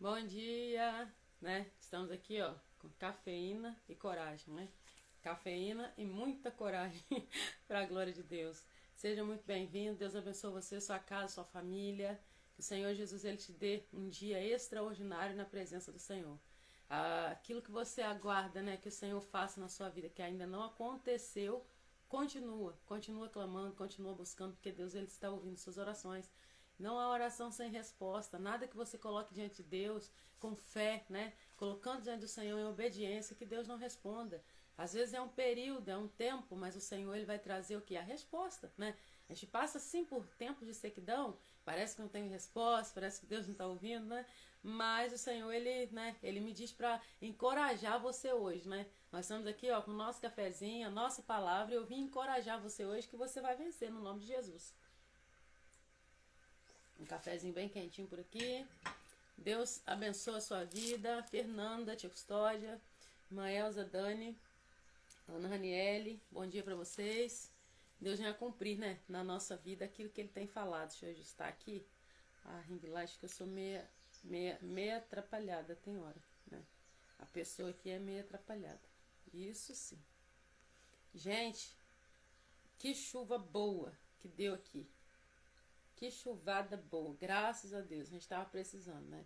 Bom dia, né? Estamos aqui, ó, com cafeína e coragem, né? Cafeína e muita coragem para a glória de Deus. Seja muito bem-vindo. Deus abençoe você, sua casa, sua família. Que o Senhor Jesus ele te dê um dia extraordinário na presença do Senhor. Aquilo que você aguarda, né, que o Senhor faça na sua vida, que ainda não aconteceu, continua clamando, continua buscando, porque Deus ele está ouvindo suas orações. Não há oração sem resposta. Nada que você coloque diante de Deus com fé, né? Colocando diante do Senhor em obediência, que Deus não responda. Às vezes é um período, é um tempo, mas o Senhor ele vai trazer o que? A resposta, né? A gente passa assim por tempos de sequidão, parece que não tem resposta, parece que Deus não está ouvindo, né? Mas o Senhor, ele me diz para encorajar você hoje, né? Nós estamos aqui, ó, com o nosso cafezinho, a nossa palavra, e eu vim encorajar você hoje que você vai vencer no nome de Jesus. Um cafezinho bem quentinho por aqui. Deus abençoe a sua vida. Fernanda, tia Custódia, irmã Elza, Dani, Ana Raniele, bom dia para vocês. Deus venha cumprir, né, na nossa vida aquilo que Ele tem falado. Deixa eu ajustar aqui a ring light, que eu sou meia atrapalhada, tem hora, né? A pessoa aqui é meio atrapalhada. Isso sim. Gente, que chuva boa que deu aqui. Que chuvada boa, graças a Deus, a gente estava precisando, né?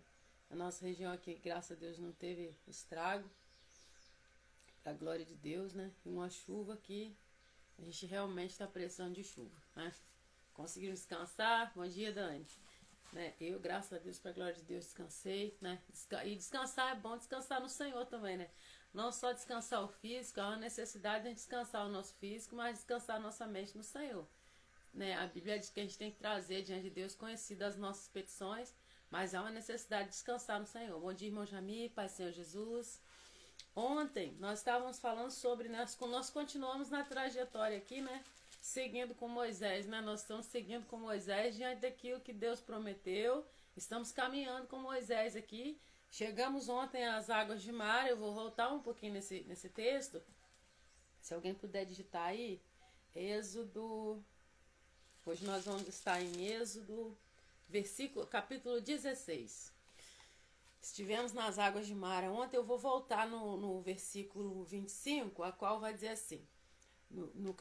A nossa região aqui, graças a Deus, não teve estrago, pra glória de Deus, né? E uma chuva que a gente realmente está precisando de chuva, né? Conseguimos descansar, bom dia, Dani. Né? Eu, graças a Deus, pra glória de Deus, descansei, né? E descansar é bom, descansar no Senhor também, né? Não só descansar o físico, há uma necessidade de descansar o nosso físico, mas descansar a nossa mente no Senhor. Né? A Bíblia diz que a gente tem que trazer diante de Deus conhecidas as nossas petições, mas há uma necessidade de descansar no Senhor. Bom dia, irmão Jamir, Pai Senhor Jesus. Ontem nós estávamos falando sobre, nós continuamos na trajetória aqui, né? Seguindo com Moisés, né? Nós estamos seguindo com Moisés diante daquilo que Deus prometeu. Estamos caminhando com Moisés aqui. Chegamos ontem às águas de mar. Eu vou voltar um pouquinho nesse texto. Se alguém puder digitar aí, Êxodo. Hoje nós vamos estar em Êxodo, capítulo 16. Estivemos nas águas de Mara. Ontem eu vou voltar no versículo 25, a qual vai dizer assim, no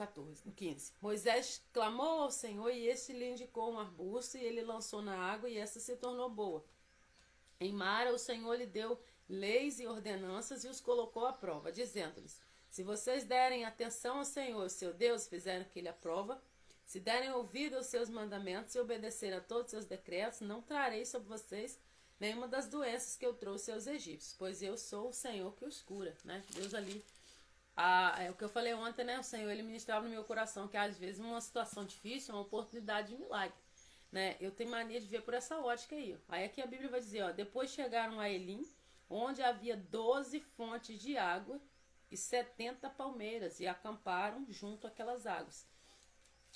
15. Moisés clamou ao Senhor e este lhe indicou um arbusto e ele lançou na água e esta se tornou boa. Em Mara o Senhor lhe deu leis e ordenanças e os colocou à prova, dizendo-lhes, se vocês derem atenção ao Senhor, seu Deus, fizerem o que ele aprova, se derem ouvido aos seus mandamentos e obedecerem a todos os seus decretos, não trarei sobre vocês nenhuma das doenças que eu trouxe aos egípcios, pois eu sou o Senhor que os cura, né? Deus ali, é o que eu falei ontem, né? O Senhor, ele ministrava no meu coração que às vezes uma situação difícil é uma oportunidade de milagre, né? Eu tenho mania de ver por essa ótica aí, ó. Aí aqui a Bíblia vai dizer, ó, depois chegaram a Elim, onde havia 12 fontes de água e 70 palmeiras, e acamparam junto àquelas águas.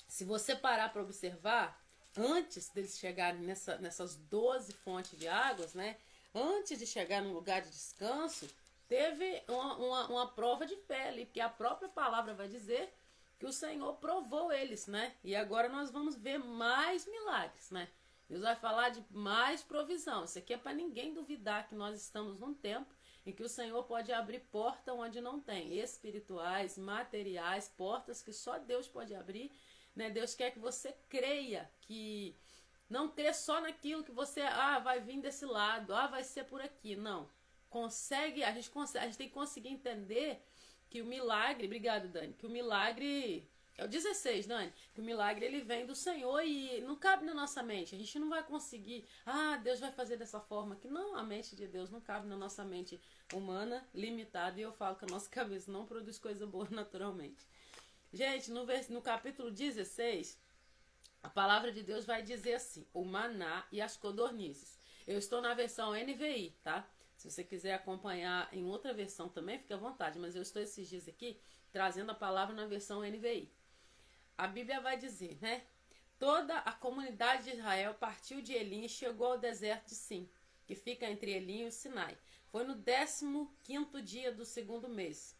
Se você parar para observar, antes deles chegarem nessas 12 fontes de águas, né? Antes de chegar num lugar de descanso, teve uma prova de fé ali, porque a própria palavra vai dizer que o Senhor provou eles, né? E agora nós vamos ver mais milagres, né? Deus vai falar de mais provisão. Isso aqui é para ninguém duvidar que nós estamos num tempo em que o Senhor pode abrir porta onde não tem, espirituais, materiais, portas que só Deus pode abrir. Né? Deus quer que você creia, que não crê só naquilo que você, vai vir desse lado, vai ser por aqui. Não. A gente tem que conseguir entender que o milagre, obrigado, Dani, que o milagre, é o 16, Dani, que o milagre ele vem do Senhor e não cabe na nossa mente. A gente não vai conseguir, Deus vai fazer dessa forma, que não, a mente de Deus não cabe na nossa mente humana, limitada, e eu falo que a nossa cabeça não produz coisa boa naturalmente. Gente, no capítulo 16, a palavra de Deus vai dizer assim, o maná e as codornizes. Eu estou na versão NVI, tá? Se você quiser acompanhar em outra versão também, fique à vontade, mas eu estou esses dias aqui trazendo a palavra na versão NVI. A Bíblia vai dizer, né? Toda a comunidade de Israel partiu de Elim e chegou ao deserto de Sim, que fica entre Elim e o Sinai. Foi no 15º dia do segundo mês,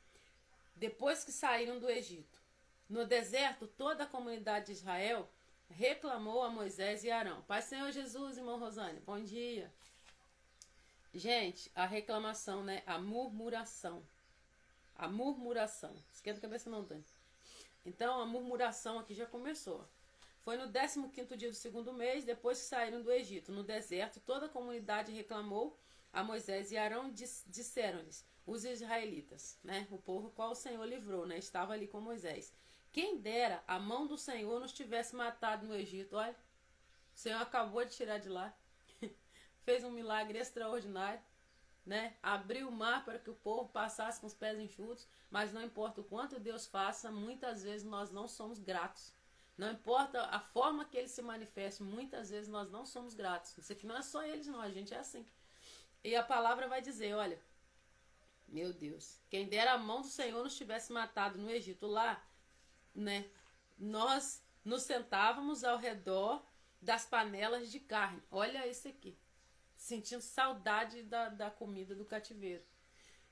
depois que saíram do Egito. No deserto, toda a comunidade de Israel reclamou a Moisés e Arão. Pai Senhor Jesus, irmão Rosane, bom dia. Gente, a reclamação, né? A murmuração. A murmuração. Esquenta a cabeça não, Dani. Então, a murmuração aqui já começou. Foi no 15º dia do segundo mês, depois que saíram do Egito. No deserto, toda a comunidade reclamou a Moisés e Arão, disseram-lhes, os israelitas, né? O povo qual o Senhor livrou, né? Estava ali com Moisés. Quem dera a mão do Senhor nos tivesse matado no Egito. Olha, o Senhor acabou de tirar de lá. Fez um milagre extraordinário, né? Abriu o mar para que o povo passasse com os pés enxutos, mas não importa o quanto Deus faça, muitas vezes nós não somos gratos. Não importa a forma que ele se manifeste, muitas vezes nós não somos gratos. Isso aqui não é só eles, não, a gente é assim. E a palavra vai dizer, olha, meu Deus, quem dera a mão do Senhor nos tivesse matado no Egito lá, né? Nós nos sentávamos ao redor das panelas de carne. Olha isso aqui. Sentindo saudade da comida do cativeiro.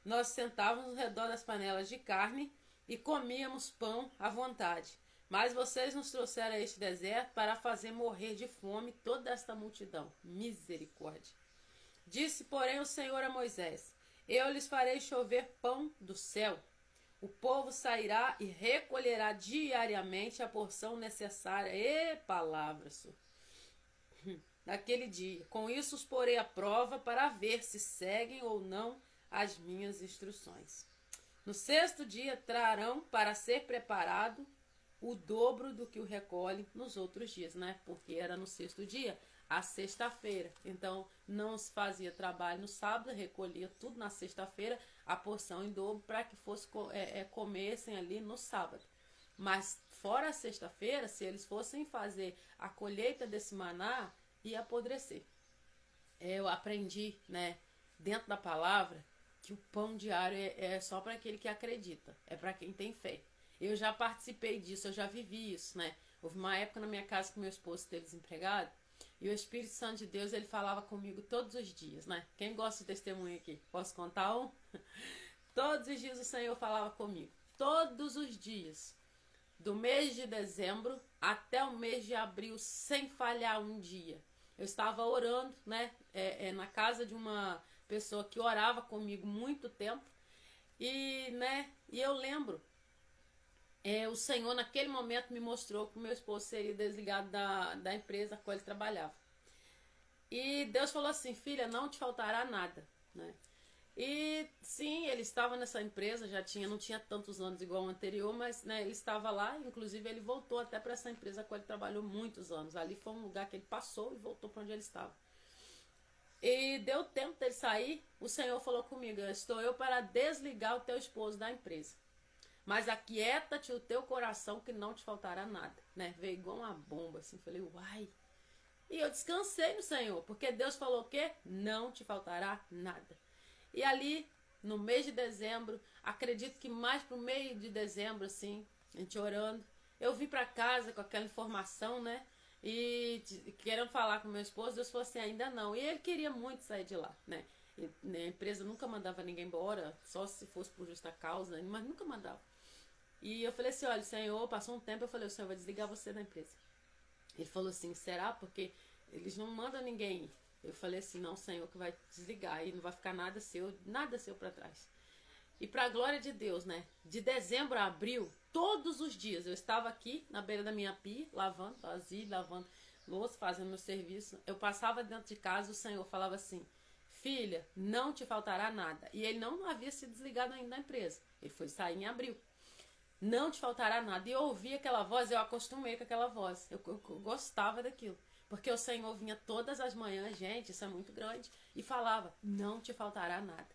Nós sentávamos ao redor das panelas de carne e comíamos pão à vontade. Mas vocês nos trouxeram a este deserto para fazer morrer de fome toda esta multidão. Misericórdia. Disse, porém, o Senhor a Moisés, eu lhes farei chover pão do céu. O povo sairá e recolherá diariamente a porção necessária. E palavras, naquele dia. Com isso os porei à prova para ver se seguem ou não as minhas instruções. No 6º dia trarão para ser preparado o dobro do que o recolhe nos outros dias, né? Porque era no 6º dia, a sexta-feira. Então não se fazia trabalho no sábado, recolhia tudo na sexta-feira, a porção em dobro para que fosse comessem ali no sábado. Mas fora a sexta-feira, se eles fossem fazer a colheita desse maná, ia apodrecer. Eu aprendi, né, dentro da palavra, que o pão diário é só para aquele que acredita, é para quem tem fé. Eu já participei disso, eu já vivi isso, né? Houve uma época na minha casa que meu esposo esteve desempregado e o Espírito Santo de Deus, ele falava comigo todos os dias, né? Quem gosta de testemunho aqui? Posso contar um? Todos os dias o Senhor falava comigo. Todos os dias. Do mês de dezembro até o mês de abril, sem falhar um dia. Eu estava orando, né? Na casa de uma pessoa que orava comigo muito tempo. E, né? E eu lembro. O Senhor naquele momento me mostrou que o meu esposo seria desligado da empresa a qual ele trabalhava. E Deus falou assim, filha, não te faltará nada, né? E sim, ele estava nessa empresa, não tinha tantos anos igual o anterior, mas né, ele estava lá, inclusive ele voltou até para essa empresa a qual ele trabalhou muitos anos. Ali foi um lugar que ele passou e voltou para onde ele estava. E deu tempo dele sair, o Senhor falou comigo, estou eu para desligar o teu esposo da empresa. Mas aquieta-te o teu coração que não te faltará nada, né? Veio igual uma bomba, assim, falei, uai. E eu descansei no Senhor, porque Deus falou o quê? Não te faltará nada. E ali, no mês de dezembro, acredito que mais pro meio de dezembro, assim, a gente orando, eu vim para casa com aquela informação, né? E querendo falar com meu esposo, Deus falou assim, ainda não. E ele queria muito sair de lá, né? A empresa nunca mandava ninguém embora, só se fosse por justa causa, mas nunca mandava. E eu falei assim, olha, Senhor, passou um tempo, eu falei, o Senhor vai desligar você da empresa. Ele falou assim, será? Porque eles não mandam ninguém ir. Eu falei assim, não, Senhor, que vai desligar e não vai ficar nada seu para trás. E para a glória de Deus, né? De dezembro a abril, todos os dias, eu estava aqui na beira da minha pia, lavando vasilha, lavando louça, fazendo meu serviço. Eu passava dentro de casa, o Senhor falava assim, filha, não te faltará nada. E ele não havia se desligado ainda da empresa. Ele foi sair em abril. Não te faltará nada. E eu ouvi aquela voz, eu acostumei com aquela voz. Eu gostava daquilo. Porque o Senhor vinha todas as manhãs, gente, isso é muito grande, e falava, não te faltará nada.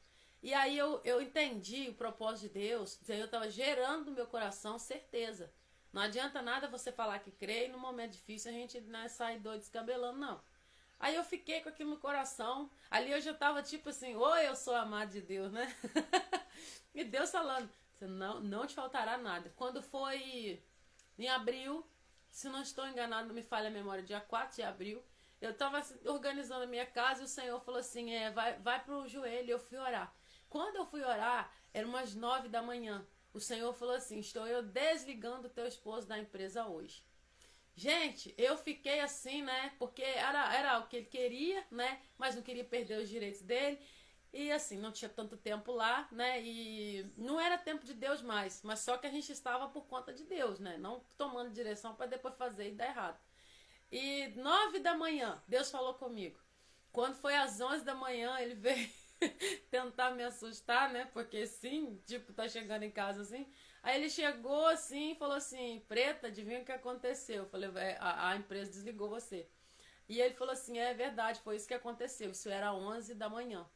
E aí eu entendi o propósito de Deus, eu estava gerando no meu coração certeza. Não adianta nada você falar que crê e no momento difícil a gente não sai doido descabelando, não. Aí eu fiquei com aquilo no coração, ali eu já estava tipo assim, oi, eu sou amado de Deus, né? E Deus falando, não te faltará nada. Quando foi em abril, se não estou enganado, não me falha a memória, dia 4 de abril, eu estava organizando a minha casa e o Senhor falou assim, vai pro joelho, eu fui orar. Quando eu fui orar, eram umas 9 da manhã. O Senhor falou assim, estou eu desligando o teu esposo da empresa hoje. Gente, eu fiquei assim, né? Porque era o que ele queria, né? Mas não queria perder os direitos dele. E assim, não tinha tanto tempo lá, né? E não era tempo de Deus mais. Mas só que a gente estava por conta de Deus, né? Não tomando direção para depois fazer e dar errado. E 9 da manhã, Deus falou comigo. Quando foi às 11 da manhã, ele veio tentar me assustar, né? Porque sim, tipo, tá chegando em casa assim. Aí ele chegou assim e falou assim: Preta, adivinha o que aconteceu? Eu falei: a empresa desligou você. E ele falou assim: é verdade, foi isso que aconteceu. Isso era 11 da manhã.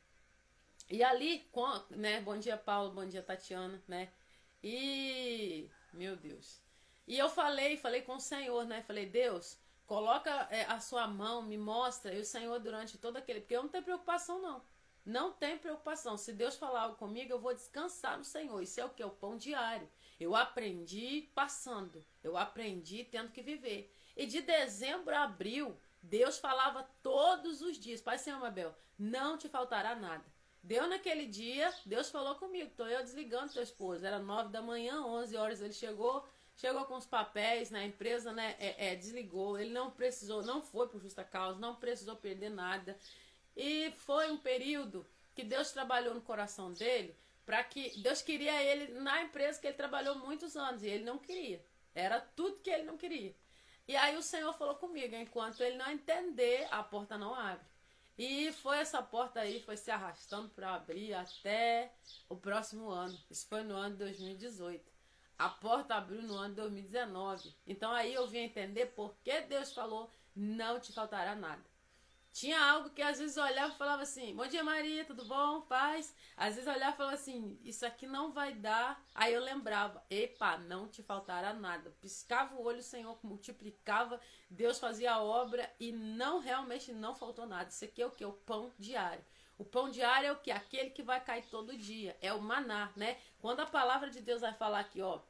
E ali, né? Bom dia, Paulo, bom dia, Tatiana, né? E, meu Deus. E eu falei com o Senhor, né? Falei: Deus, coloca a sua mão, me mostra. E o Senhor, durante todo aquele. Porque eu não tenho preocupação, não. Não tem preocupação. Se Deus falar algo comigo, eu vou descansar no Senhor. Isso é o que? O pão diário. Eu aprendi passando. Eu aprendi tendo que viver. E de dezembro a abril, Deus falava todos os dias. Pai, Senhor, Mabel, não te faltará nada. Deu naquele dia, Deus falou comigo. Tô eu desligando teu esposo. Era 9 da manhã, 11 horas ele chegou com os papéis na empresa, né? Desligou. Ele não precisou, não foi por justa causa, não precisou perder nada. E foi um período que Deus trabalhou no coração dele, para que Deus queria ele na empresa que ele trabalhou muitos anos e ele não queria. Era tudo que ele não queria. E aí o Senhor falou comigo: enquanto ele não entender, a porta não abre. E foi essa porta aí, foi se arrastando para abrir até o próximo ano. Isso foi no ano de 2018. A porta abriu no ano de 2019. Então aí eu vim entender por que Deus falou: não te faltará nada. Tinha algo que às vezes eu olhava e falava assim: bom dia, Maria, tudo bom? Paz? Às vezes eu olhava e falava assim: isso aqui não vai dar. Aí eu lembrava: epa, não te faltará nada. Piscava o olho, o Senhor multiplicava, Deus fazia a obra e realmente não faltou nada. Isso aqui é o que? O pão diário. O pão diário é o que? Aquele que vai cair todo dia. É o maná, né? Quando a palavra de Deus vai falar aqui, ó,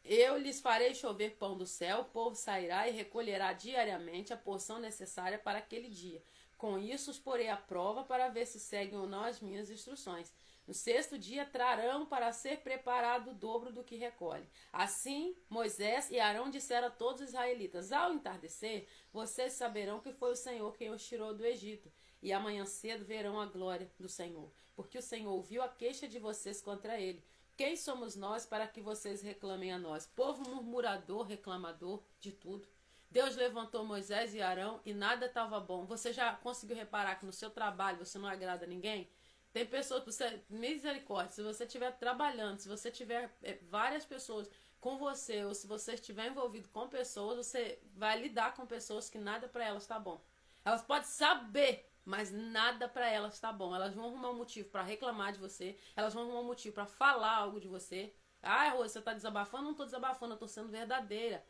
eu lhes farei chover pão do céu, o povo sairá e recolherá diariamente a porção necessária para aquele dia. Com isso os porei à prova para ver se seguem ou não as minhas instruções. No sexto dia trarão para ser preparado o dobro do que recolhe. Assim Moisés e Arão disseram a todos os israelitas: ao entardecer, vocês saberão que foi o Senhor quem os tirou do Egito. E amanhã cedo verão a glória do Senhor, porque o Senhor ouviu a queixa de vocês contra ele. Quem somos nós para que vocês reclamem a nós? Povo murmurador, reclamador de tudo. Deus levantou Moisés e Arão e nada estava bom. Você já conseguiu reparar que no seu trabalho você não agrada a ninguém? Tem pessoas, misericórdia, se você estiver trabalhando, se você tiver várias pessoas com você, ou se você estiver envolvido com pessoas, você vai lidar com pessoas que nada para elas está bom. Elas podem saber, mas nada para elas está bom. Elas vão arrumar um motivo para reclamar de você. Elas vão arrumar um motivo para falar algo de você. Ah, Rose, você está desabafando? Não estou desabafando, eu estou sendo verdadeira.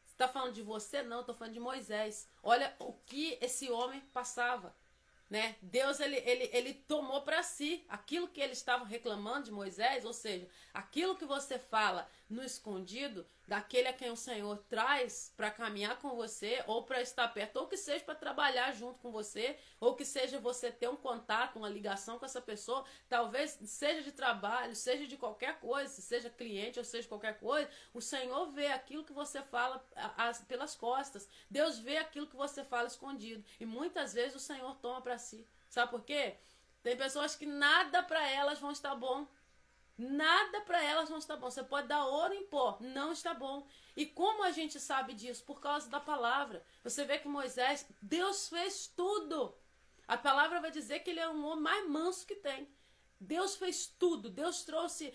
Você está falando de você? Não, eu estou falando de Moisés. Olha o que esse homem passava. Né? Deus ele tomou para si aquilo que ele estava reclamando de Moisés, ou seja, aquilo que você fala no escondido, daquele a quem o Senhor traz para caminhar com você, ou para estar perto, ou que seja para trabalhar junto com você, ou que seja você ter um contato, uma ligação com essa pessoa, talvez seja de trabalho, seja de qualquer coisa, seja cliente ou seja qualquer coisa, o Senhor vê aquilo que você fala pelas costas, Deus vê aquilo que você fala escondido, e muitas vezes o Senhor toma para si. Sabe por quê? Tem pessoas que nada para elas vão estar bom. Nada para elas não está bom. Você pode dar ouro em pó, não está bom. E como a gente sabe disso? Por causa da palavra. Você vê que Moisés, Deus fez tudo. A palavra vai dizer que ele é um homem mais manso que tem. Deus fez tudo. Deus trouxe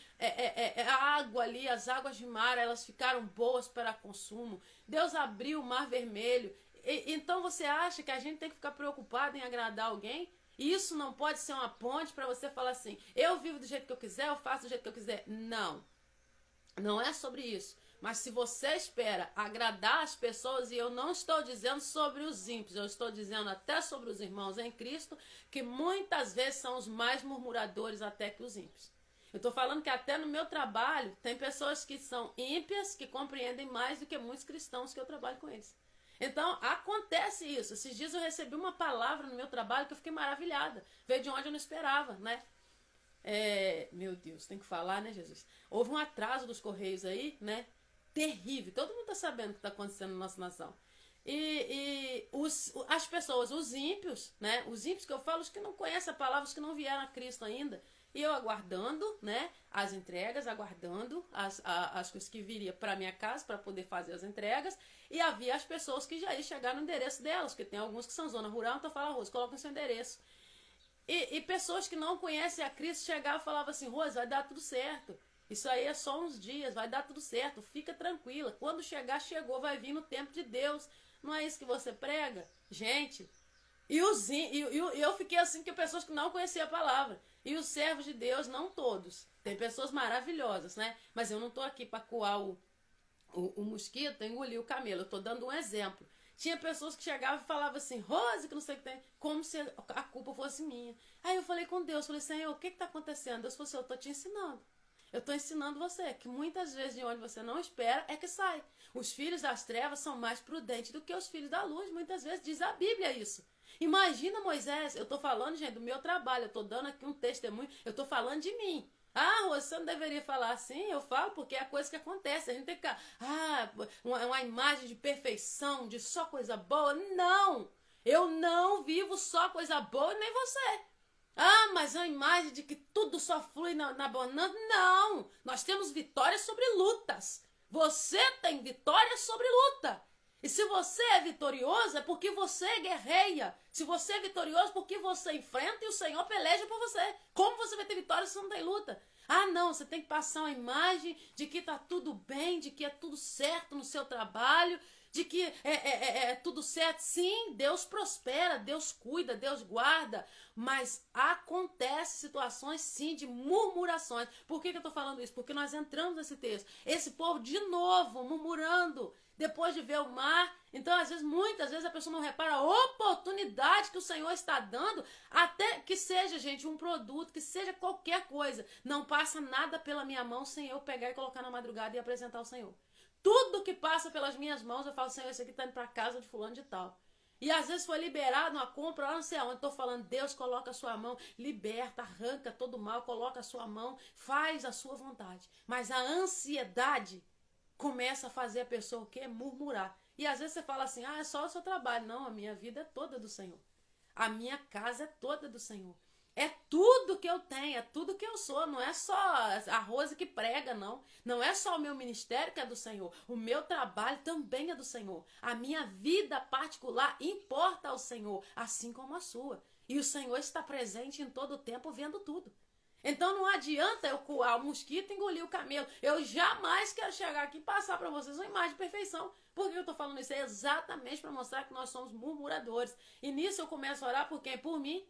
a água ali, as águas de mar, elas ficaram boas para consumo. Deus abriu o mar vermelho. Então você acha que a gente tem que ficar preocupado em agradar alguém? Isso não pode ser uma ponte para você falar assim: eu vivo do jeito que eu quiser, eu faço do jeito que eu quiser. Não. Não é sobre isso. Mas se você espera agradar as pessoas, e eu não estou dizendo sobre os ímpios, eu estou dizendo até sobre os irmãos em Cristo, que muitas vezes são os mais murmuradores até que os ímpios. Eu estou falando que até no meu trabalho tem pessoas que são ímpias, que compreendem mais do que muitos cristãos que eu trabalho com eles. Então, acontece isso. Esses dias eu recebi uma palavra no meu trabalho que eu fiquei maravilhada. Veio de onde eu não esperava, né? Meu Deus, tem que falar, né, Jesus? Houve um atraso dos correios aí, né? terrível. Todo mundo está sabendo o que está acontecendo na nossa nação. As pessoas, os ímpios, né? Os ímpios que eu falo, os que não conhecem a palavra, os que não vieram a Cristo ainda. E eu aguardando, né? As entregas, aguardando as coisas que viria para minha casa para poder fazer as entregas. E havia as pessoas que já iam chegar no endereço delas, porque tem alguns que são zona rural, então fala, Rose, coloca o seu endereço. E pessoas que não conhecem a Cristo chegavam e falavam assim, Rose, vai dar tudo certo. Isso aí é só uns dias, vai dar tudo certo, fica tranquila. Quando chegar, chegou, vai vir no tempo de Deus. Não é isso que você prega? Gente, eu fiquei assim, que pessoas que não conheciam a palavra. E os servos de Deus, não todos. Tem pessoas maravilhosas, né? Mas eu não estou aqui para coar o mosquito, engolir o camelo. Eu estou dando um exemplo. Tinha pessoas que chegavam e falavam assim, Rose, que não sei o que tem, como se a culpa fosse minha. Aí eu falei com Deus, falei, Senhor, o que está acontecendo? Deus falou assim, eu estou te ensinando. Eu estou ensinando você que muitas vezes de onde você não espera é que sai. Os filhos das trevas são mais prudentes do que os filhos da luz. Muitas vezes diz a Bíblia isso. Imagina Moisés, eu estou falando, gente, do meu trabalho, eu estou dando aqui um testemunho, eu estou falando de mim. Ah, Rose, você não deveria falar assim? Eu falo porque é a coisa que acontece. A gente tem que ficar, uma imagem de perfeição, de só coisa boa. Não! Eu não vivo só coisa boa, nem você. Ah, mas é uma imagem de que tudo só flui na bonança. Não! Nós temos vitórias sobre lutas. Você tem vitória sobre luta. E se você é vitorioso, é porque você guerreia. Se você é vitorioso, é porque você enfrenta e o Senhor peleja por você. Como você vai ter vitória se você não tem luta? Ah, não, você tem que passar uma imagem de que está tudo bem, de que é tudo certo no seu trabalho, de que é tudo certo. Sim, Deus prospera, Deus cuida, Deus guarda, mas acontece situações sim de murmurações. Por que eu estou falando isso? Porque nós entramos nesse texto. Esse povo de novo murmurando, depois de ver o mar. Então, às vezes, muitas vezes a pessoa não repara a oportunidade que o Senhor está dando, até que seja, gente, um produto, que seja qualquer coisa. Não passa nada pela minha mão sem eu pegar e colocar na madrugada e apresentar ao Senhor. Tudo que passa pelas minhas mãos, eu falo, Senhor, esse aqui está indo para casa de fulano de tal. E às vezes foi liberado uma compra, lá não sei aonde, estou falando, Deus coloca a sua mão, liberta, arranca todo o mal, coloca a sua mão, faz a sua vontade. Mas a ansiedade começa a fazer a pessoa o quê? Murmurar. E às vezes você fala assim, é só o seu trabalho. Não, a minha vida é toda do Senhor. A minha casa é toda do Senhor. É tudo que eu tenho, é tudo que eu sou. Não é só a Rose que prega, não. Não é só o meu ministério que é do Senhor. O meu trabalho também é do Senhor. A minha vida particular importa ao Senhor, assim como a sua. E o Senhor está presente em todo o tempo, vendo tudo. Então não adianta eu coar o mosquito e engolir o camelo. Eu jamais quero chegar aqui e passar para vocês uma imagem de perfeição. Por que eu estou falando isso? É exatamente para mostrar que nós somos murmuradores. E nisso eu começo a orar por quem? Por mim.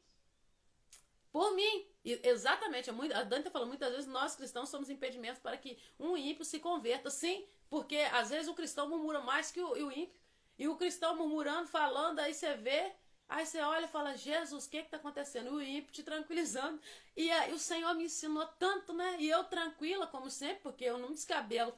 Por mim. E exatamente. A Dani está falando, muitas vezes nós cristãos somos impedimentos para que um ímpio se converta. Sim, porque às vezes o cristão murmura mais que o ímpio. E o cristão murmurando, falando, aí você vê... Aí você olha e fala, Jesus, o que está acontecendo? E o ímpio te tranquilizando. E aí o Senhor me ensinou tanto, né? E eu tranquila, como sempre, porque eu não descabelo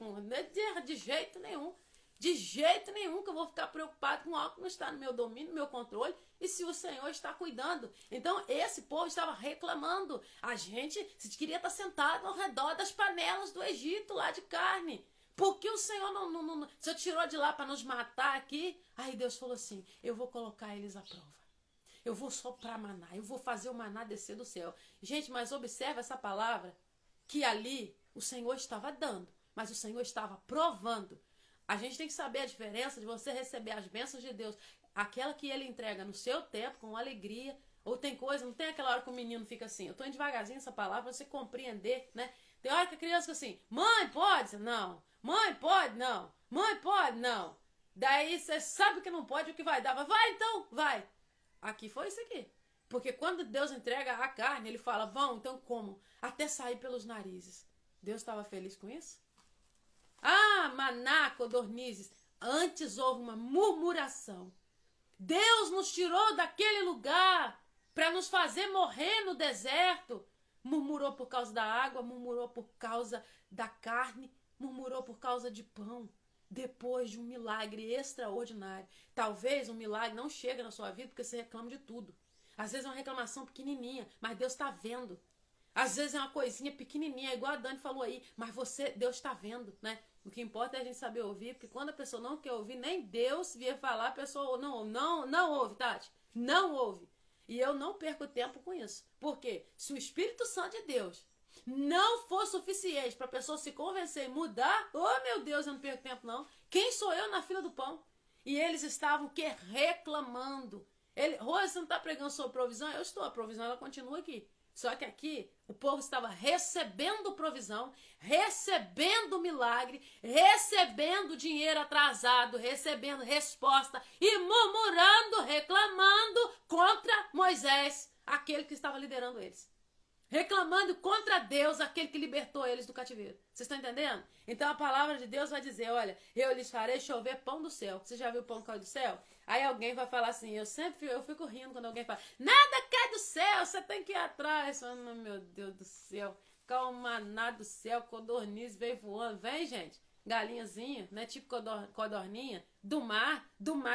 de jeito nenhum. De jeito nenhum que eu vou ficar preocupado com algo que não está no meu domínio, no meu controle. E se o Senhor está cuidando. Então esse povo estava reclamando. A gente queria estar sentado ao redor das panelas do Egito, lá de carne. Porque o Senhor não o Senhor tirou de lá para nos matar aqui. Aí Deus falou assim, eu vou colocar eles à prova. Eu vou soprar maná, eu vou fazer o maná descer do céu. Gente, mas observa essa palavra, que ali o Senhor estava dando, mas o Senhor estava provando. A gente tem que saber a diferença de você receber as bênçãos de Deus, aquela que Ele entrega no seu tempo, com alegria, ou tem coisa, não tem aquela hora que o menino fica assim, eu estou indo devagarzinho essa palavra, pra você compreender, né? Tem hora que a criança fica assim, mãe, pode? Não. Mãe, pode? Não. Mãe, pode? Não. Daí você sabe que não pode, o que vai dar? Vai então, vai. Aqui foi isso aqui. Porque quando Deus entrega a carne, ele fala, vão, então como? Até sair pelos narizes. Deus estava feliz com isso? Ah, maná, codornizes. Antes houve uma murmuração. Deus nos tirou daquele lugar para nos fazer morrer no deserto. Murmurou por causa da água, murmurou por causa da carne, murmurou por causa de pão. Depois de um milagre extraordinário. Talvez um milagre não chegue na sua vida porque você reclama de tudo. Às vezes é uma reclamação pequenininha, mas Deus está vendo. Às vezes é uma coisinha pequenininha, igual a Dani falou aí, mas Deus está vendo, né? O que importa é a gente saber ouvir, porque quando a pessoa não quer ouvir, nem Deus vier falar, a pessoa não ouve, Tati. Não ouve. E eu não perco tempo com isso. Por quê? Se o Espírito Santo de Deus não for suficiente para a pessoa se convencer e mudar, oh meu Deus, eu não perco tempo não. Quem sou eu na fila do pão? E eles estavam que reclamando. Rose, você não está pregando sobre provisão? Eu estou, a provisão ela continua aqui. Só que aqui o povo estava recebendo provisão, recebendo milagre, recebendo dinheiro atrasado, recebendo resposta e murmurando, reclamando contra Moisés, aquele que estava liderando eles. Reclamando contra Deus, aquele que libertou eles do cativeiro. Vocês estão entendendo? Então a palavra de Deus vai dizer, olha, eu lhes farei chover pão do céu. Você já viu o pão que cai do céu? Aí alguém vai falar assim, eu fico rindo quando alguém fala, nada cai do céu, você tem que ir atrás. Oh, meu Deus do céu, calmaná do céu, codorniz veio voando. Vem, gente, galinhazinha, né? Tipo codorninha, do mar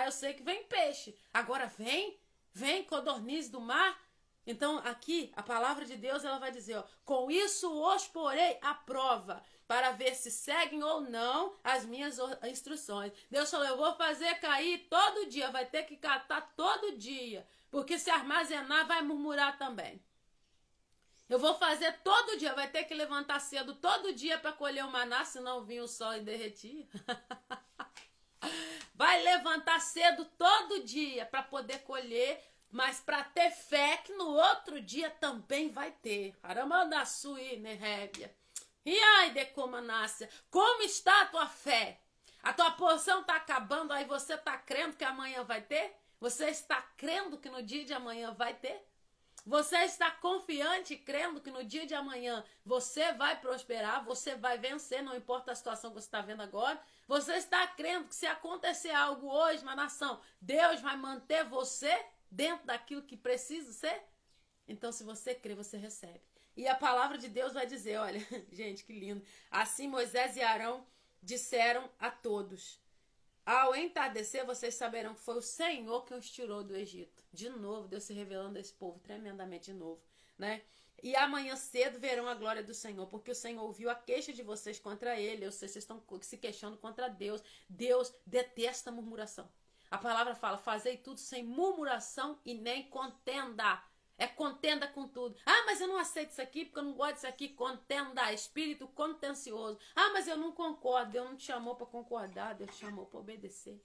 eu sei que vem peixe. Agora vem codorniz do mar. Então, aqui, a palavra de Deus, ela vai dizer, ó, com isso os porei à prova, para ver se seguem ou não as minhas instruções. Deus falou, eu vou fazer cair todo dia, vai ter que catar todo dia, porque se armazenar, vai murmurar também. Eu vou fazer todo dia, vai ter que levantar cedo todo dia para colher o maná, senão vinha o sol e derretia. Vai levantar cedo todo dia para poder colher, mas para ter fé que no outro dia também vai ter. Aramandaçui, Nerébia. E ai, Decomanácia, como está a tua fé? A tua porção está acabando, aí você está crendo que amanhã vai ter? Você está crendo que no dia de amanhã vai ter? Você está confiante, crendo que no dia de amanhã você vai prosperar, você vai vencer, não importa a situação que você está vendo agora. Você está crendo que se acontecer algo hoje na nação, Deus vai manter você dentro daquilo que precisa ser? Então, se você crê, você recebe. E a palavra de Deus vai dizer, olha, gente, que lindo. Assim Moisés e Arão disseram a todos, ao entardecer, vocês saberão que foi o Senhor que os tirou do Egito. De novo, Deus se revelando a esse povo tremendamente de novo, né? E amanhã cedo verão a glória do Senhor, porque o Senhor ouviu a queixa de vocês contra ele, ou seja, vocês estão se queixando contra Deus. Deus detesta murmuração. A palavra fala, fazei tudo sem murmuração e nem contenda. É contenda com tudo. Ah, mas eu não aceito isso aqui porque eu não gosto disso aqui. Contenda, espírito contencioso. Ah, mas eu não concordo. Deus não te chamou para concordar, Deus te chamou para obedecer.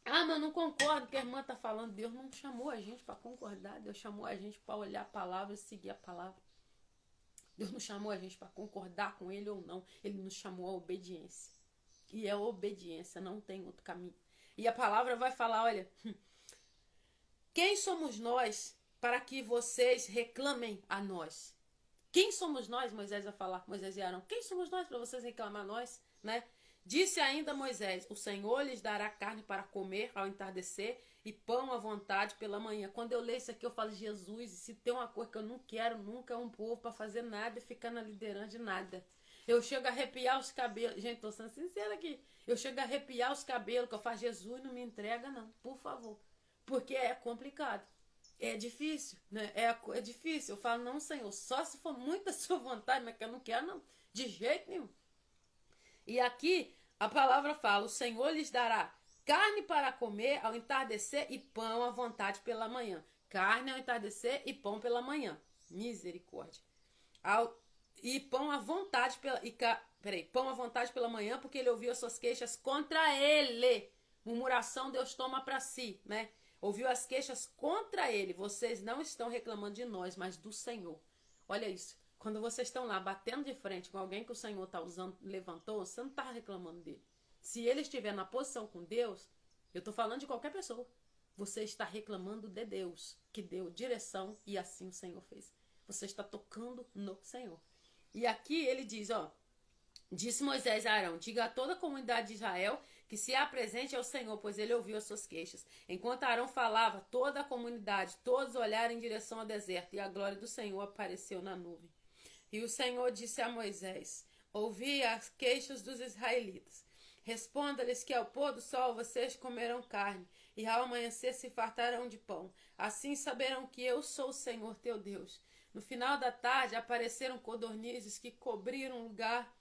Ah, mas eu não concordo com o que a irmã está falando. Deus não chamou a gente para concordar. Deus chamou a gente para olhar a palavra e seguir a palavra. Deus não chamou a gente para concordar com ele ou não. Ele nos chamou à obediência. E é obediência, não tem outro caminho. E a palavra vai falar, olha, quem somos nós para que vocês reclamem a nós? Quem somos nós? Moisés vai falar, Moisés e Arão. Quem somos nós para vocês reclamar a nós? Né? Disse ainda Moisés, o Senhor lhes dará carne para comer ao entardecer e pão à vontade pela manhã. Quando eu leio isso aqui, eu falo, Jesus, e se tem uma coisa que eu não quero nunca é um povo para fazer nada e ficar na liderança de nada. Eu chego a arrepiar os cabelos. Gente, tô sendo sincera aqui. Eu chego a arrepiar os cabelos, que eu falo, Jesus, não me entrega não, por favor. Porque é complicado. É difícil, né? É difícil. Eu falo, não, Senhor, só se for muito a sua vontade, mas que eu não quero não, de jeito nenhum. E aqui a palavra fala, o Senhor lhes dará carne para comer ao entardecer e pão à vontade pela manhã. Carne ao entardecer e pão pela manhã. Misericórdia. E pão à vontade pão à vontade pela manhã, porque ele ouviu as suas queixas contra ele. Murmuração Deus toma para si, né? Ouviu as queixas contra ele. Vocês não estão reclamando de nós, mas do Senhor. Olha isso. Quando vocês estão lá batendo de frente com alguém que o Senhor está usando, levantou, você não está reclamando dele. Se ele estiver na posição com Deus, eu estou falando de qualquer pessoa, você está reclamando de Deus, que deu direção e assim o Senhor fez. Você está tocando no Senhor. E aqui ele diz, ó, disse Moisés a Arão, diga a toda a comunidade de Israel que se apresente ao Senhor, pois ele ouviu as suas queixas. Enquanto Arão falava, toda a comunidade, todos olharam em direção ao deserto, e a glória do Senhor apareceu na nuvem. E o Senhor disse a Moisés, ouvi as queixas dos israelitas. Responda-lhes que ao pôr do sol vocês comerão carne, e ao amanhecer se fartarão de pão. Assim saberão que eu sou o Senhor teu Deus. No final da tarde apareceram codornizes que cobriram o lugar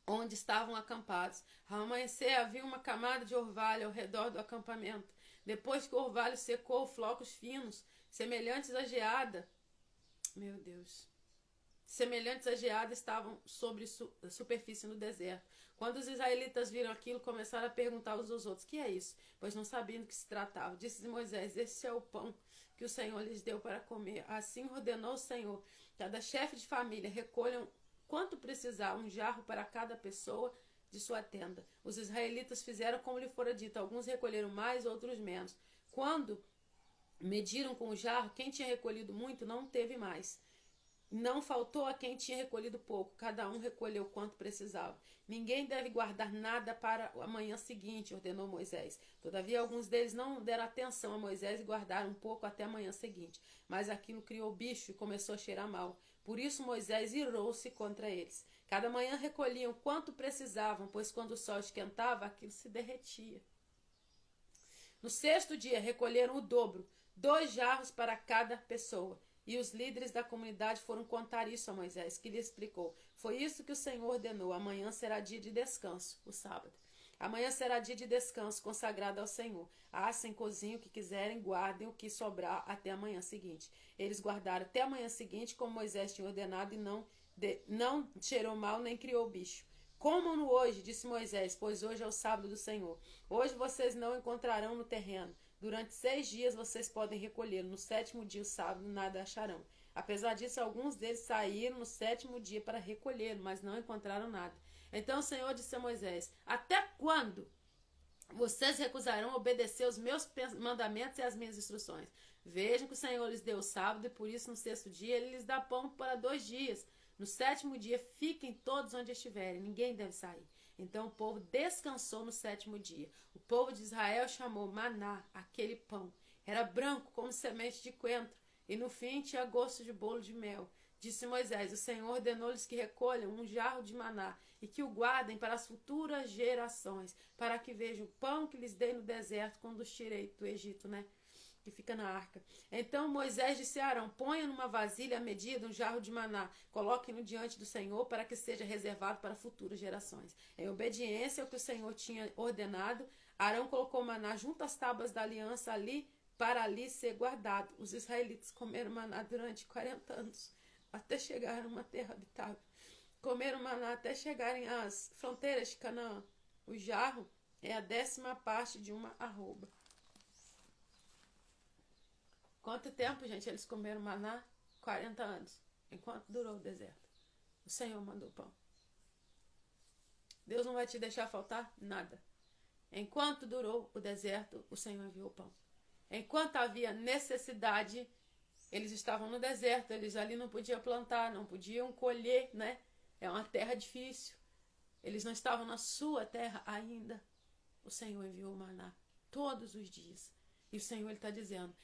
onde estavam acampados. Ao amanhecer havia uma camada de orvalho ao redor do acampamento. Depois que o orvalho secou, flocos finos, semelhantes à geada, meu Deus, semelhantes à geada, estavam sobre a superfície no deserto. Quando os israelitas viram aquilo, começaram a perguntar uns aos outros: que é isso? Pois não sabiam do que se tratava. Disse Moisés: esse é o pão que o Senhor lhes deu para comer. Assim ordenou o Senhor: cada chefe de família recolham quanto precisar, um jarro para cada pessoa de sua tenda. Os israelitas fizeram como lhe fora dito. Alguns recolheram mais, outros menos. Quando mediram com o jarro, quem tinha recolhido muito não teve mais. Não faltou a quem tinha recolhido pouco. Cada um recolheu quanto precisava. Ninguém deve guardar nada para a manhã seguinte, ordenou Moisés. Todavia, alguns deles não deram atenção a Moisés e guardaram um pouco até a manhã seguinte. Mas aquilo criou bicho e começou a cheirar mal. Por isso Moisés irou-se contra eles. Cada manhã recolhiam quanto precisavam, pois quando o sol esquentava, aquilo se derretia. No sexto dia, recolheram o dobro, 2 jarros para cada pessoa. E os líderes da comunidade foram contar isso a Moisés, que lhe explicou: foi isso que o Senhor ordenou, amanhã será dia de descanso, o sábado. Amanhã será dia de descanso consagrado ao Senhor. Assem, cozinhem o que quiserem, guardem o que sobrar até a manhã seguinte. Eles guardaram até a manhã seguinte, como Moisés tinha ordenado, e não cheirou mal nem criou bicho. Comam-no hoje, disse Moisés, pois hoje é o sábado do Senhor. Hoje vocês não encontrarão no terreno. Durante 6 dias vocês podem recolhê-lo. No 7º dia, o sábado, nada acharão. Apesar disso, alguns deles saíram no 7º dia para recolhê-lo, mas não encontraram nada. Então o Senhor disse a Moisés: até quando vocês recusarão obedecer os meus mandamentos e as minhas instruções? Vejam que o Senhor lhes deu o sábado, e por isso no 6º dia ele lhes dá pão para 2 dias. No 7º dia, fiquem todos onde estiverem, ninguém deve sair. Então o povo descansou no 7º dia. O povo de Israel chamou maná, aquele pão. Era branco como semente de coentro, e no fim tinha gosto de bolo de mel. Disse Moisés: o Senhor ordenou-lhes que recolham um jarro de maná e que o guardem para as futuras gerações, para que vejam o pão que lhes dei no deserto quando os tirei do Egito, que fica na arca. Então Moisés disse a Arão: ponha numa vasilha à medida um jarro de maná, coloque-no diante do Senhor para que seja reservado para futuras gerações. Em obediência ao que o Senhor tinha ordenado, Arão colocou o maná junto às tábuas da aliança para ali ser guardado. Os israelitas comeram maná durante 40 anos, até chegar a uma terra habitável. Comeram maná até chegarem às fronteiras de Canaã. O jarro é a 10ª parte de uma arroba. Quanto tempo, gente, eles comeram maná? 40 anos. Enquanto durou o deserto. O Senhor mandou pão. Deus não vai te deixar faltar nada. Enquanto durou o deserto, o Senhor enviou pão. Enquanto havia necessidade, eles estavam no deserto, eles ali não podiam plantar, não podiam colher, É uma terra difícil. Eles não estavam na sua terra ainda. O Senhor enviou maná todos os dias. E o Senhor está dizendo: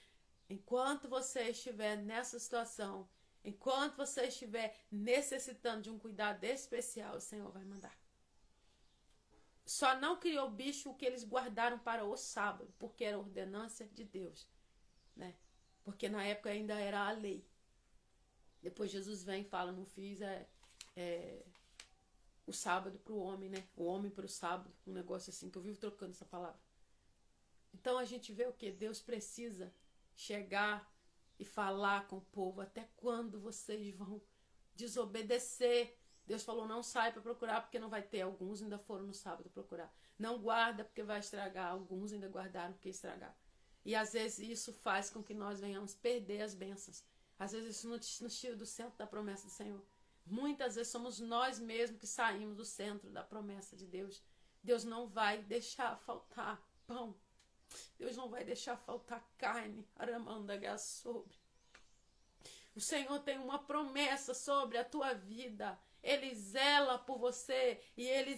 enquanto você estiver nessa situação, enquanto você estiver necessitando de um cuidado especial, o Senhor vai mandar. Só não criou bicho o que eles guardaram para o sábado, porque era ordenância de Deus, Porque na época ainda era a lei. Depois Jesus vem e fala: não fiz o sábado para o homem, O homem para o sábado, um negócio assim, que eu vivo trocando essa palavra. Então a gente vê o que? Deus precisa chegar e falar com o povo. Até quando vocês vão desobedecer? Deus falou: não sai para procurar porque não vai ter. Alguns ainda foram no sábado procurar. Não guarda porque vai estragar. Alguns ainda guardaram porque estragar. E às vezes isso faz com que nós venhamos perder as bênçãos. Às vezes isso nos tira do centro da promessa do Senhor. Muitas vezes somos nós mesmos que saímos do centro da promessa de Deus. Deus não vai deixar faltar pão. Deus não vai deixar faltar carne. Aramandaga sobre. O Senhor tem uma promessa sobre a tua vida. Ele zela por você e Ele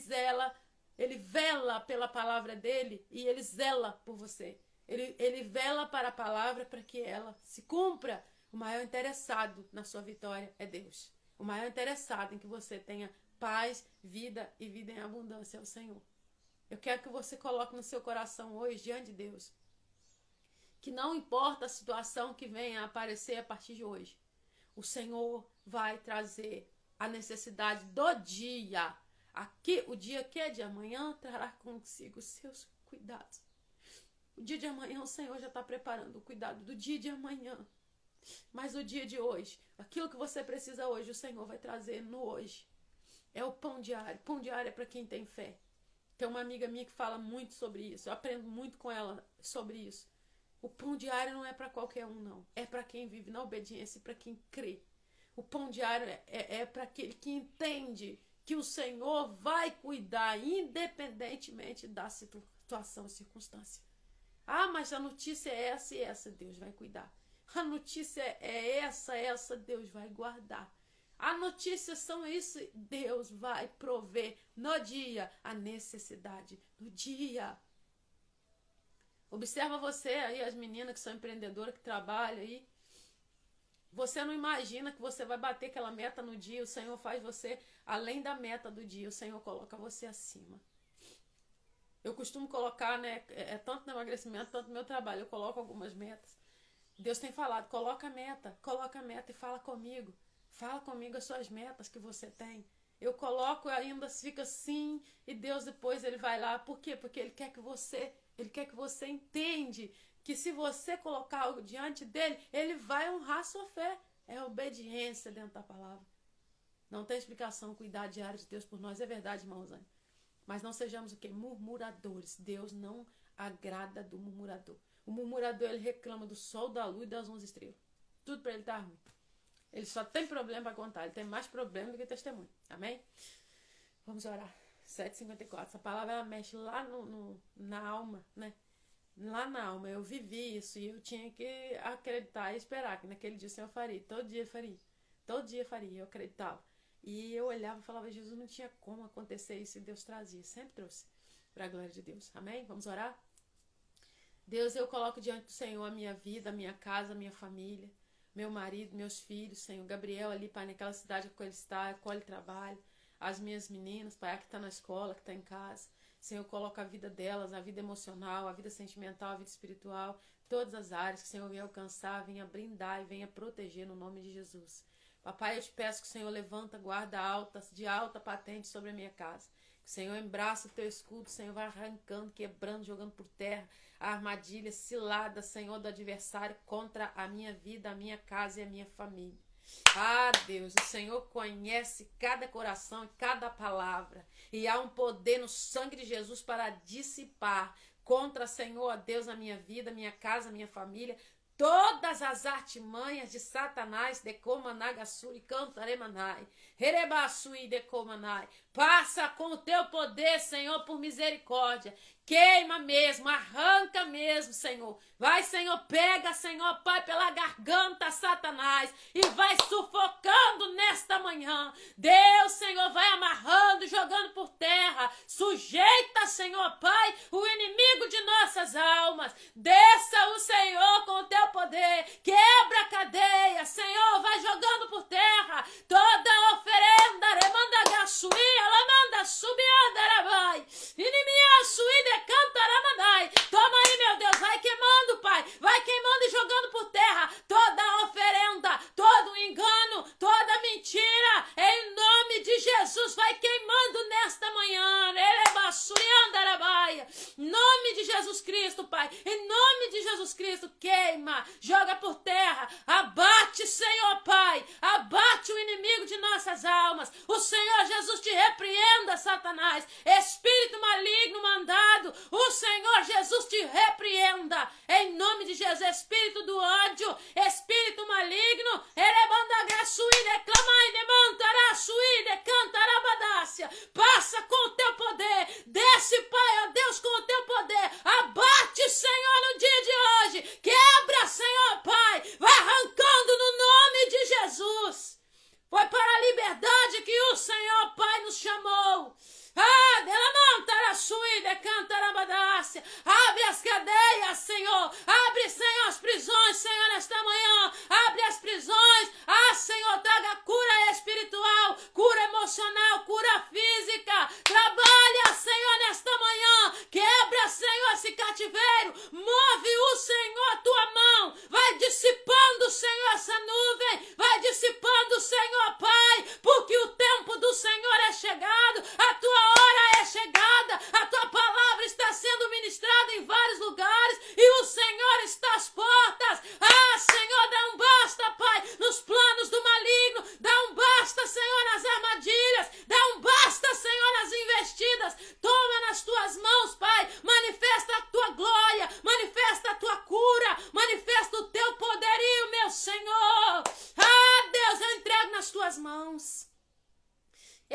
vela pela palavra dele e Ele zela por você. Ele vela para a palavra para que ela se cumpra. O maior interessado na sua vitória é Deus. O maior interessado em que você tenha paz, vida e vida em abundância é o Senhor. Eu quero que você coloque no seu coração hoje, diante de Deus, que não importa a situação que venha a aparecer a partir de hoje, o Senhor vai trazer a necessidade do dia, Aqui, o dia que é de amanhã trará consigo os seus cuidados. O dia de amanhã o Senhor já está preparando o cuidado do dia de amanhã. Mas o dia de hoje, aquilo que você precisa hoje, o Senhor vai trazer no hoje. É o pão diário. Pão diário é para quem tem fé. Tem uma amiga minha que fala muito sobre isso. Eu aprendo muito com ela sobre isso. O pão diário não é para qualquer um, não. É para quem vive na obediência e para quem crê. O pão diário é para aquele que entende que o Senhor vai cuidar independentemente da situação e circunstância. Ah, mas a notícia é essa e essa, Deus vai cuidar. A notícia é essa, Deus vai guardar. A notícia são isso, Deus vai prover no dia a necessidade, no dia. Observa você aí, as meninas que são empreendedoras, que trabalham aí. Você não imagina que você vai bater aquela meta no dia, o Senhor faz você além da meta do dia, o Senhor coloca você acima. Eu costumo colocar, né, tanto no emagrecimento, tanto no meu trabalho, eu coloco algumas metas. Deus tem falado, coloca a meta e fala comigo. Fala comigo as suas metas que você tem. Eu coloco, ainda fica assim, e Deus depois ele vai lá. Por quê? Porque ele quer que você entende que se você colocar algo diante dele, ele vai honrar a sua fé. É obediência dentro da palavra. Não tem explicação o cuidado diário de Deus por nós. É verdade, irmão Zane. Mas não sejamos o quê? Murmuradores. Deus não agrada do murmurador. O murmurador, ele reclama do sol, da lua e das 11 estrelas. Tudo para ele tá ruim. Ele só tem problema para contar. Ele tem mais problema do que testemunho. Amém? Vamos orar. 7h54. Essa palavra, ela mexe lá na alma, né? Lá na alma. Eu vivi isso e eu tinha que acreditar e esperar que naquele dia o Senhor faria. Todo dia faria. Todo dia faria. Eu acreditava. E eu olhava e falava, Jesus, não tinha como acontecer isso. E Deus trazia. Sempre trouxe. Para a glória de Deus. Amém? Vamos orar? Deus, eu coloco diante do Senhor a minha vida, a minha casa, a minha família, meu marido, meus filhos, Senhor. Gabriel ali, Pai, naquela cidade que ele está, qual ele trabalha, as minhas meninas, Pai, a que está na escola, que está em casa. Senhor, eu coloco a vida delas, a vida emocional, a vida sentimental, a vida espiritual, todas as áreas que o Senhor venha alcançar, venha brindar e venha proteger no nome de Jesus. Papai, eu te peço que o Senhor levanta guarda alta, de alta patente sobre a minha casa. Que o Senhor embraça o teu escudo, o Senhor vai arrancando, quebrando, jogando por terra a armadilha cilada, Senhor, do adversário contra a minha vida, a minha casa e a minha família. Ah, Deus, o Senhor conhece cada coração e cada palavra. E há um poder no sangue de Jesus para dissipar contra, Senhor, a Deus, a minha vida, a minha casa, a minha família, todas as artimanhas de Satanás, Decomanagassuri, Cantaremanai, Herebassui, Decomanai. Passa com o teu poder, Senhor, por misericórdia. Queima mesmo, arranca mesmo, Senhor. Vai, Senhor, pega, Senhor, Pai, pela garganta, Satanás, e vai sufocando nesta manhã. Deus, Senhor, vai amarrando, jogando por terra. Sujeita, Senhor, Pai, o inimigo de nossas almas. Desça o Senhor com o teu poder. Quebra a cadeia, Senhor, vai jogando por terra toda oferenda. Remanda gaçuí, alamanda subiandarabai. Inimia suí, Cantaramanai. Toma aí, meu Deus, vai queimando, Pai, vai queimando e jogando por terra toda oferenda, todo engano, toda mentira, em nome de Jesus, vai queimando nesta manhã, em nome de Jesus Cristo, Pai, em nome de Jesus Cristo, queima, joga por terra, abate, Senhor, Pai, abate o inimigo de nossas almas, o Senhor Jesus te repreenda, Satanás, espírito maligno mandado, o Senhor Jesus te repreenda, em nome de Jesus, espírito do ódio, espírito maligno, passa com o teu poder, desce, Pai, ó Deus, com o teu poder, abate, Senhor, no dia de hoje, quebra, Senhor, Pai, vai arrancando no nome de Jesus. Foi para a liberdade que o Senhor, Pai, nos chamou. Abre as cadeias, Senhor. Abre, Senhor, as prisões, Senhor, nesta manhã.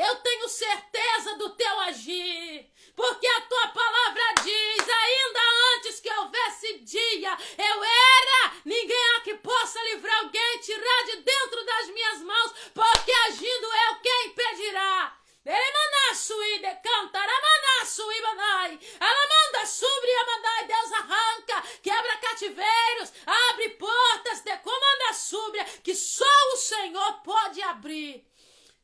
Eu tenho certeza do teu agir, porque a tua palavra diz, ainda antes que houvesse dia, eu era, ninguém há que possa livrar alguém, tirar de dentro das minhas mãos, porque agindo eu, quem impedirá? Deus arranca, quebra cativeiros, abre portas, comanda súbia, que só o Senhor pode abrir.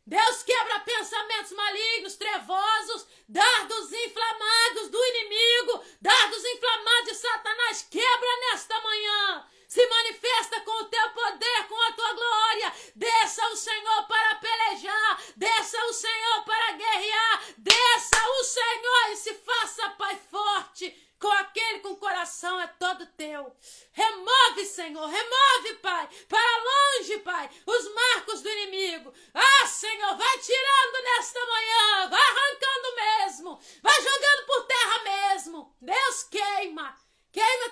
Deus quebra pensamentos malignos, trevosos, dardos inflamados do inimigo, dardos inflamados de Satanás, quebra nesta manhã. Se manifesta com o teu poder, com a tua glória. Desça o Senhor para pelejar, desça o Senhor para guerrear, desça o Senhor e se faça, Pai, forte com aquele com o coração é todo teu. Remove, Senhor, remove, Pai, para longe, Pai, os marcos do inimigo. Senhor, vai tirando nesta manhã, vai arrancando mesmo, vai jogando por terra mesmo. Deus, queima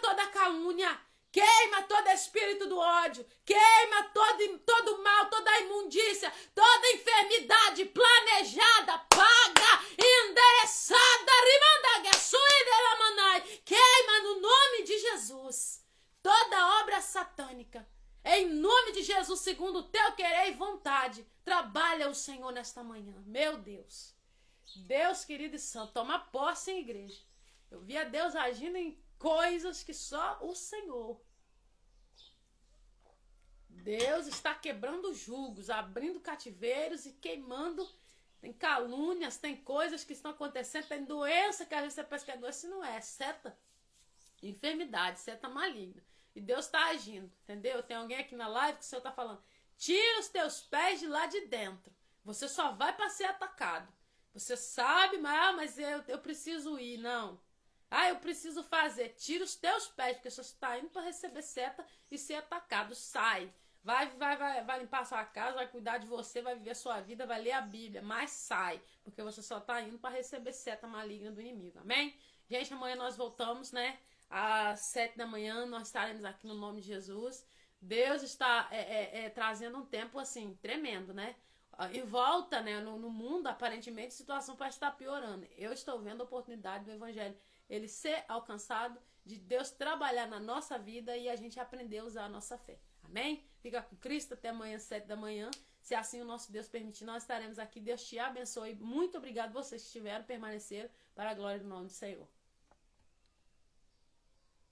toda calúnia, queima todo espírito do ódio, queima todo mal, toda imundícia, toda enfermidade planejada, paga, endereçada, queima no nome de Jesus toda obra satânica. Em nome de Jesus, segundo o teu querer e vontade, trabalha o Senhor nesta manhã. Meu Deus, Deus querido e santo, toma posse em igreja. Eu via Deus agindo em coisas que só o Senhor. Deus está quebrando julgos, abrindo cativeiros e queimando. Tem calúnias, tem coisas que estão acontecendo, tem doença que às vezes você pensa que é doença e não é seta, enfermidade, seta maligna. E Deus está agindo, entendeu? Tem alguém aqui na live que o Senhor está falando, tira os teus pés de lá de dentro. Você só vai para ser atacado. Você sabe, mas eu preciso ir. Não. Eu preciso fazer. Tira os teus pés, porque você está indo para receber seta e ser atacado. Sai. Vai limpar a sua casa, vai cuidar de você, vai viver a sua vida, vai ler a Bíblia. Mas sai, porque você só está indo para receber seta maligna do inimigo. Amém? Gente, amanhã nós voltamos, né? Às 7 da manhã, nós estaremos aqui no nome de Jesus. Deus está trazendo um tempo, assim, tremendo, né? Em volta, né, no mundo, aparentemente, a situação parece estar piorando. Eu estou vendo a oportunidade do Evangelho, ele ser alcançado, de Deus trabalhar na nossa vida e a gente aprender a usar a nossa fé. Amém? Fica com Cristo até amanhã, 7 da manhã. Se assim o nosso Deus permitir, nós estaremos aqui. Deus te abençoe. Muito obrigado vocês que estiveram, permaneceram, para a glória do nome do Senhor.